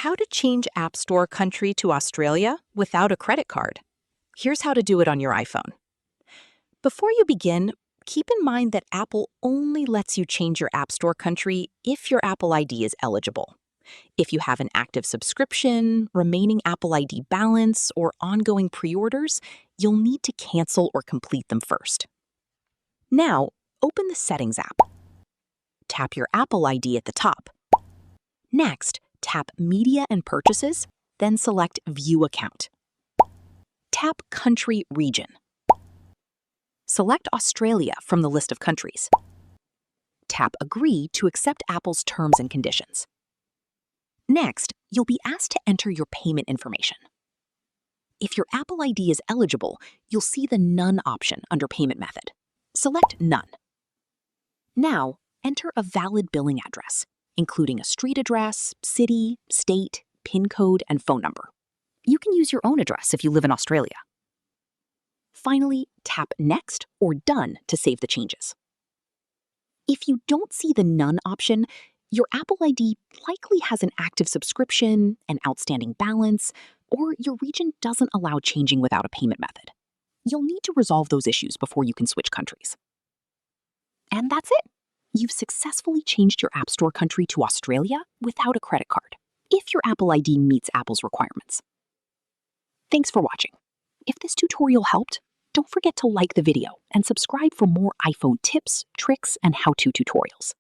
How to change App Store country to Australia without a credit card. Here's how to do it on your iPhone. Before you begin, keep in mind that Apple only lets you change your App Store country if your Apple ID is eligible. If you have an active subscription, remaining Apple ID balance, or ongoing pre-orders, you'll need to cancel or complete them first. Now, open the Settings app. Tap your Apple ID at the top. Next, tap Media and Purchases, then select View Account. Tap Country Region. Select Australia from the list of countries. Tap Agree to accept Apple's terms and conditions. Next, you'll be asked to enter your payment information. If your Apple ID is eligible, you'll see the None option under Payment Method. Select None. Now, enter a valid billing address, including a street address, city, state, PIN code, and phone number. You can use your own address if you live in Australia. Finally, tap Next or Done to save the changes. If you don't see the None option, your Apple ID likely has an active subscription, an outstanding balance, or your region doesn't allow changing without a payment method. You'll need to resolve those issues before you can switch countries. And that's it. You've successfully changed your App Store country to Australia without a credit card, if your Apple ID meets Apple's requirements. Thanks for watching. If this tutorial helped, don't forget to like the video and subscribe for more iPhone tips, tricks, and how-to tutorials.